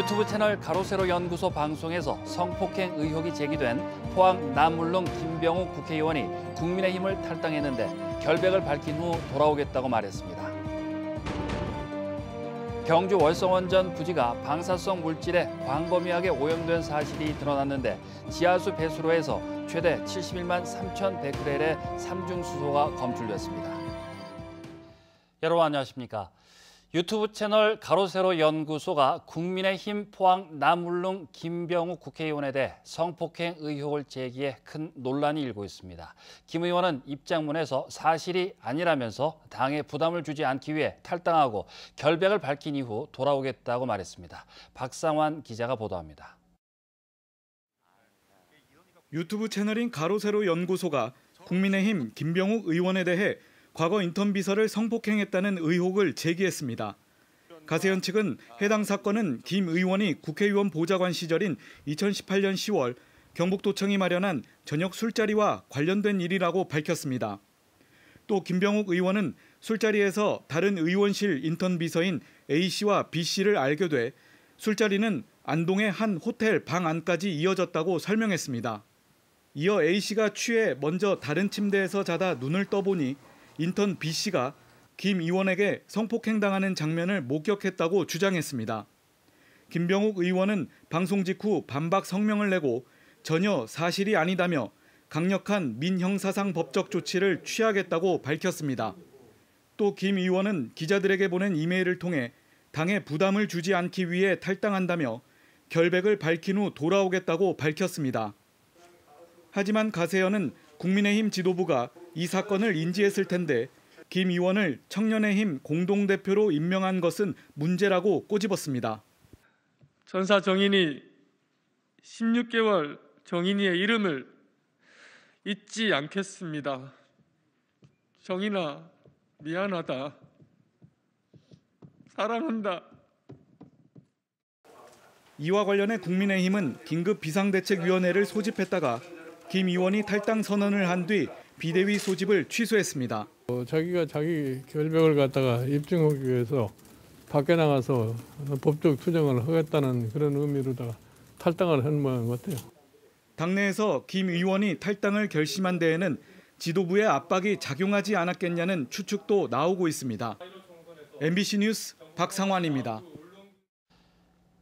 유튜브 채널 가로세로 연구소 방송에서 성폭행 의혹이 제기된 포항 남물릉 김병욱 국회의원이 국민의힘을 탈당했는데 결백을 밝힌 후 돌아오겠다고 말했습니다. 경주 월성원전 부지가 방사성 물질에 광범위하게 오염된 사실이 드러났는데 지하수 배수로에서 최대 71만 3,100베렐의 삼중수소가 검출됐습니다. 여러분 안녕하십니까? 유튜브 채널 가로세로 연구소가 국민의힘 포항 남물릉 김병욱 국회의원에 대해 성폭행 의혹을 제기해 큰 논란이 일고 있습니다. 김 의원은 입장문에서 사실이 아니라면서 당에 부담을 주지 않기 위해 탈당하고 결백을 밝힌 이후 돌아오겠다고 말했습니다. 박상환 기자가 보도합니다. 유튜브 채널인 가로세로 연구소가 국민의힘 김병욱 의원에 대해 과거 인턴 비서를 성폭행했다는 의혹을 제기했습니다. 가세현 측은 해당 사건은 김 의원이 국회의원 보좌관 시절인 2018년 10월 경북도청이 마련한 저녁 술자리와 관련된 일이라고 밝혔습니다. 또 김병욱 의원은 술자리에서 다른 의원실 인턴 비서인 A씨와 B씨를 알게 돼 술자리는 안동의 한 호텔 방 안까지 이어졌다고 설명했습니다. 이어 A씨가 취해 먼저 다른 침대에서 자다 눈을 떠보니 인턴 B씨가 김 의원에게 성폭행당하는 장면을 목격했다고 주장했습니다. 김병욱 의원은 방송 직후 반박 성명을 내고 전혀 사실이 아니다며 강력한 민형사상 법적 조치를 취하겠다고 밝혔습니다. 또 김 의원은 기자들에게 보낸 이메일을 통해 당에 부담을 주지 않기 위해 탈당한다며 결백을 밝힌 후 돌아오겠다고 밝혔습니다. 하지만 가세현은 국민의힘 지도부가 이 사건을 인지했을 텐데 김 의원을 청년의힘 공동대표로 임명한 것은 문제라고 꼬집었습니다. 전사 정인이 16개월 정인이의 이름을 잊지 않겠습니다. 정인아, 미안하다. 사랑한다. 이와 관련해 국민의힘은 긴급 비상대책위원회를 소집했다가 김 의원이 탈당 선언을 한 뒤 비대위 소집을 취소했습니다. 자기가 자기 결백을 갖다가 입증하기 위해서 밖에 나가서 법적 투쟁을 하겠다는 그런 의미로다가 탈당을 한 모양 같아요. 당내에서 김 의원이 탈당을 결심한 데에는 지도부의 압박이 작용하지 않았겠냐는 추측도 나오고 있습니다. MBC 뉴스 박상환입니다.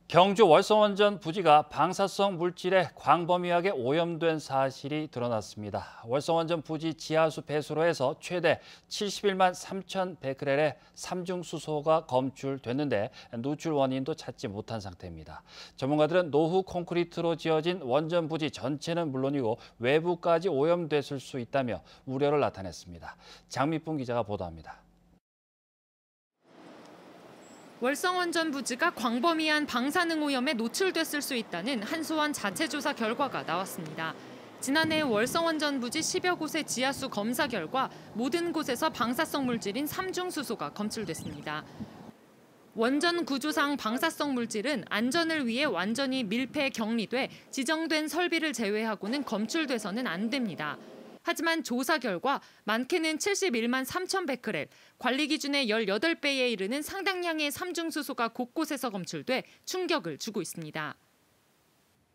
경주 월성원전 부지가 방사성 물질에 광범위하게 오염된 사실이 드러났습니다. 월성원전 부지 지하수 배수로에서 최대 71만 3,100베렐의 삼중수소가 검출됐는데 누출 원인도 찾지 못한 상태입니다. 전문가들은 노후 콘크리트로 지어진 원전 부지 전체는 물론이고 외부까지 오염됐을 수 있다며 우려를 나타냈습니다. 장미쁨 기자가 보도합니다. 월성원전 부지가 광범위한 방사능 오염에 노출됐을 수 있다는 한수원 자체 조사 결과가 나왔습니다. 지난해 월성원전 부지 10여 곳의 지하수 검사 결과 모든 곳에서 방사성 물질인 삼중수소가 검출됐습니다. 원전 구조상 방사성 물질은 안전을 위해 완전히 밀폐 격리돼 지정된 설비를 제외하고는 검출돼서는 안 됩니다. 하지만 조사 결과 많게는 71만 3,100베렐, 관리 기준의 18배에 이르는 상당량의 삼중수소가 곳곳에서 검출돼 충격을 주고 있습니다.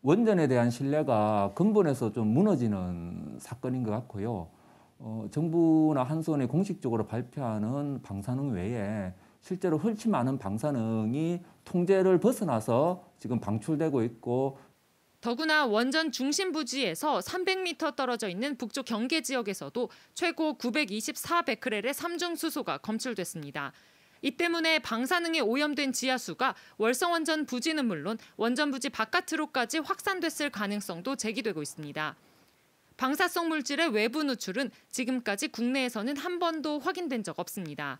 원전에 대한 신뢰가 근본에서 좀 무너지는 사건인 것 같고요. 정부나 한수원이 공식적으로 발표하는 방사능 외에 실제로 훨씬 많은 방사능이 통제를 벗어나서 지금 방출되고 있고 더구나 원전 중심 부지에서 300m 떨어져 있는 북쪽 경계 지역에서도 최고 924베크렐의 삼중수소가 검출됐습니다. 이 때문에 방사능에 오염된 지하수가 월성원전 부지는 물론 원전 부지 바깥으로까지 확산됐을 가능성도 제기되고 있습니다. 방사성 물질의 외부 누출은 지금까지 국내에서는 한 번도 확인된 적 없습니다.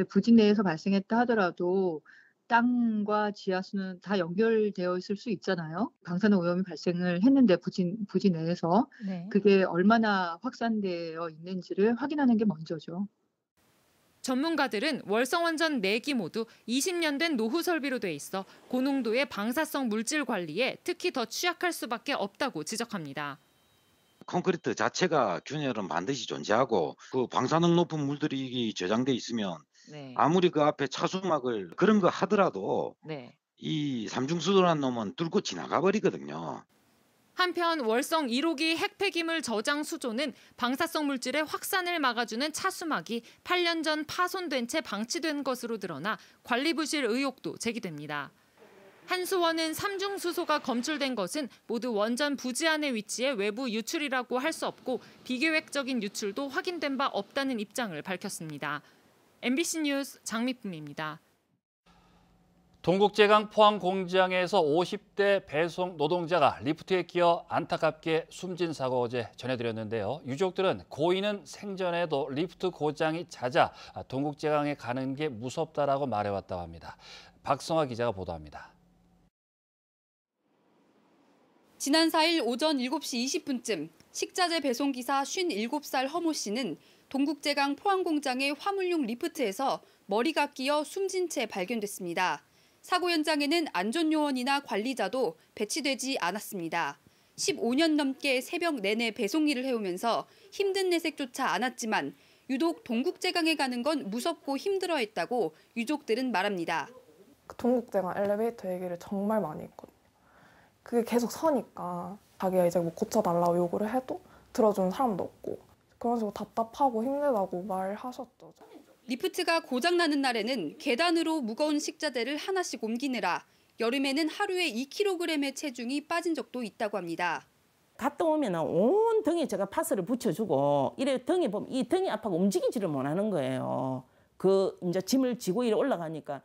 부지 내에서 발생했다 하더라도 땅과 지하수는 다 연결되어 있을 수 있잖아요. 방사능 오염이 발생을 했는데 부지 내에서 그게 얼마나 확산되어 있는지를 확인하는 게 먼저죠. 전문가들은 월성원전 4기 모두 20년 된 노후 설비로 돼 있어 고농도의 방사성 물질 관리에 특히 더 취약할 수밖에 없다고 지적합니다. 콘크리트 자체가 균열은 반드시 존재하고 그 방사능 높은 물들이 저장돼 있으면 아무리 그 앞에 차수막을 그런 거 하더라도 이 삼중수소라는 놈은 뚫고 지나가 버리거든요. 한편 월성 1호기 핵폐기물 저장 수조는 방사성 물질의 확산을 막아주는 차수막이 8년 전 파손된 채 방치된 것으로 드러나 관리 부실 의혹도 제기됩니다. 한수원은 삼중수소가 검출된 것은 모두 원전 부지 안에 위치해 외부 유출이라고 할 수 없고 비계획적인 유출도 확인된 바 없다는 입장을 밝혔습니다. MBC 뉴스 장미쁨입니다. 동국제강 포항 공장에서 50대 배송 노동자가 리프트에 끼어 안타깝게 숨진 사고 어제 전해드렸는데요. 유족들은 고인은 생전에도 리프트 고장이 잦아 동국제강에 가는 게 무섭다라고 말해왔다고 합니다. 박성아 기자가 보도합니다. 지난 4일 오전 7시 20분쯤 식자재 배송기사 57살 허모 씨는 동국제강 포항 공장의 화물용 리프트에서 머리가 끼어 숨진 채 발견됐습니다. 사고 현장에는 안전요원이나 관리자도 배치되지 않았습니다. 15년 넘게 새벽 내내 배송 일을 해오면서 힘든 내색조차 않았지만 유독 동국제강에 가는 건 무섭고 힘들어했다고 유족들은 말합니다. 동국제강 엘리베이터 얘기를 정말 많이 했거든요. 그게 계속 서니까 자기가 이제 뭐 고쳐달라고 요구를 해도 들어주는 사람도 없고 그런 식으로 답답하고 힘들다고 말하셨죠. 리프트가 고장나는 날에는 계단으로 무거운 식자재를 하나씩 옮기느라 여름에는 하루에 2kg의 체중이 빠진 적도 있다고 합니다. 갔다 오면 온 등에 제가 파스를 붙여주고 이래 등에 보면 이 등이 아파서 움직이지를 못하는 거예요. 그 이제 짐을 지고 이래 올라가니까.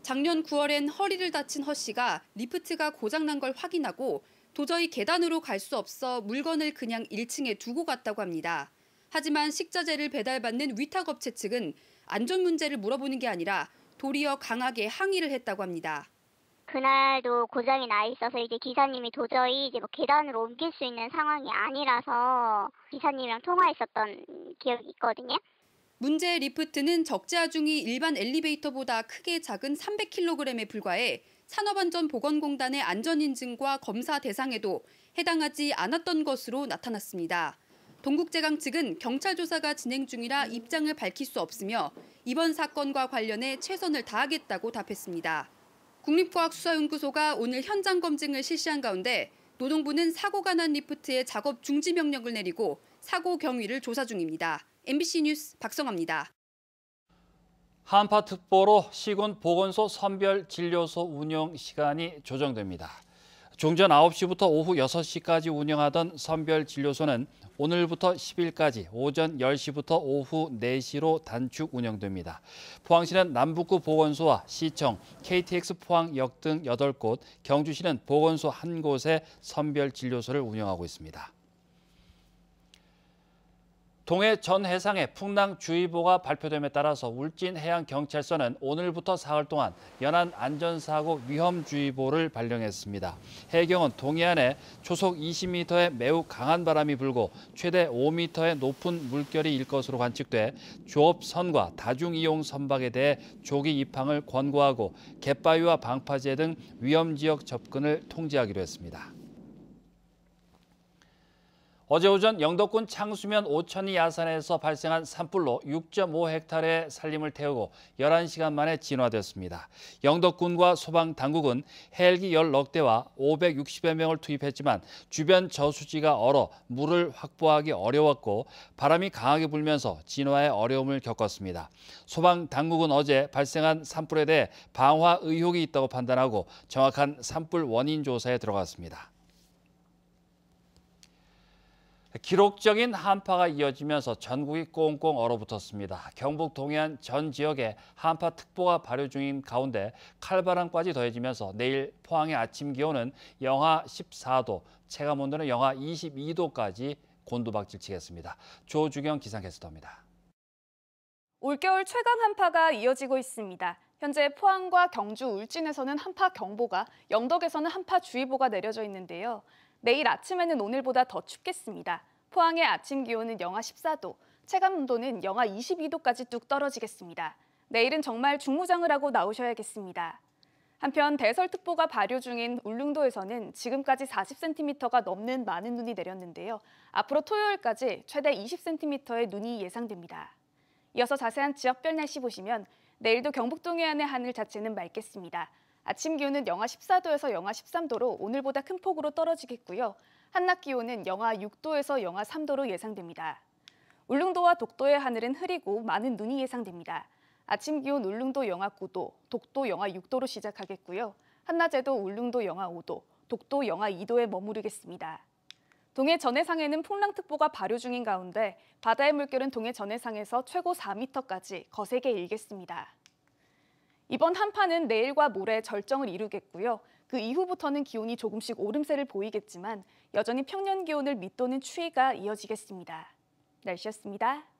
작년 9월엔 허리를 다친 허 씨가 리프트가 고장난 걸 확인하고 도저히 계단으로 갈 수 없어 물건을 그냥 1층에 두고 갔다고 합니다. 하지만 식자재를 배달받는 위탁업체 측은 안전 문제를 물어보는 게 아니라 도리어 강하게 항의를 했다고 합니다. 그날도 고장이 나 있어서 이제 기사님이 도저히 이제 뭐 계단으로 옮길 수 있는 상황이 아니라서 기사님이랑 통화했었던 기억이 있거든요. 문제의 리프트는 적재하중이 일반 엘리베이터보다 크게 작은 300kg에 불과해 산업안전보건공단의 안전인증과 검사 대상에도 해당하지 않았던 것으로 나타났습니다. 동국제강 측은 경찰 조사가 진행 중이라 입장을 밝힐 수 없으며 이번 사건과 관련해 최선을 다하겠다고 답했습니다. 국립과학수사연구소가 오늘 현장 검증을 실시한 가운데 노동부는 사고가 난 리프트의 작업 중지 명령을 내리고 사고 경위를 조사 중입니다. MBC 뉴스 박성아입니다. 한파특보로 시군 보건소 선별진료소 운영 시간이 조정됩니다. 종전 9시부터 오후 6시까지 운영하던 선별진료소는 오늘부터 10일까지 오전 10시부터 오후 4시로 단축 운영됩니다. 포항시는 남북구 보건소와 시청, KTX 포항역 등 8곳, 경주시는 보건소 1곳에 선별진료소를 운영하고 있습니다. 동해 전 해상에 풍랑주의보가 발표됨에 따라서 울진해양경찰서는 오늘부터 사흘 동안 연안안전사고 위험주의보를 발령했습니다. 해경은 동해안에 초속 20m의 매우 강한 바람이 불고 최대 5m의 높은 물결이 일 것으로 관측돼 조업선과 다중이용 선박에 대해 조기 입항을 권고하고 갯바위와 방파제 등 위험지역 접근을 통제하기로 했습니다. 어제 오전 영덕군 창수면 오천리 야산에서 발생한 산불로 6.5헥타르의 산림을 태우고 11시간 만에 진화됐습니다. 영덕군과 소방당국은 헬기 10억 대와 560여 명을 투입했지만 주변 저수지가 얼어 물을 확보하기 어려웠고 바람이 강하게 불면서 진화에 어려움을 겪었습니다. 소방당국은 어제 발생한 산불에 대해 방화 의혹이 있다고 판단하고 정확한 산불 원인 조사에 들어갔습니다. 기록적인 한파가 이어지면서 전국이 꽁꽁 얼어붙었습니다. 경북 동해안 전 지역에 한파특보가 발효 중인 가운데 칼바람까지 더해지면서 내일 포항의 아침 기온은 영하 14도, 체감온도는 영하 22도까지 곤두박질치겠습니다. 조주경 기상캐스터입니다. 올겨울 최강 한파가 이어지고 있습니다. 현재 포항과 경주, 울진에서는 한파경보가, 영덕에서는 한파주의보가 내려져 있는데요. 내일 아침에는 오늘보다 더 춥겠습니다. 포항의 아침 기온은 영하 14도, 체감온도는 영하 22도까지 뚝 떨어지겠습니다. 내일은 정말 중무장을 하고 나오셔야겠습니다. 한편 대설특보가 발효 중인 울릉도에서는 지금까지 40cm가 넘는 많은 눈이 내렸는데요. 앞으로 토요일까지 최대 20cm의 눈이 예상됩니다. 이어서 자세한 지역별 날씨 보시면 내일도 경북 동해안의 하늘 자체는 맑겠습니다. 아침 기온은 영하 14도에서 영하 13도로 오늘보다 큰 폭으로 떨어지겠고요. 한낮 기온은 영하 6도에서 영하 3도로 예상됩니다. 울릉도와 독도의 하늘은 흐리고 많은 눈이 예상됩니다. 아침 기온 울릉도 영하 9도, 독도 영하 6도로 시작하겠고요. 한낮에도 울릉도 영하 5도, 독도 영하 2도에 머무르겠습니다. 동해 전해상에는 풍랑특보가 발효 중인 가운데 바다의 물결은 동해 전해상에서 최고 4m까지 거세게 일겠습니다. 이번 한파는 내일과 모레 절정을 이루겠고요. 그 이후부터는 기온이 조금씩 오름세를 보이겠지만 여전히 평년 기온을 밑도는 추위가 이어지겠습니다. 날씨였습니다.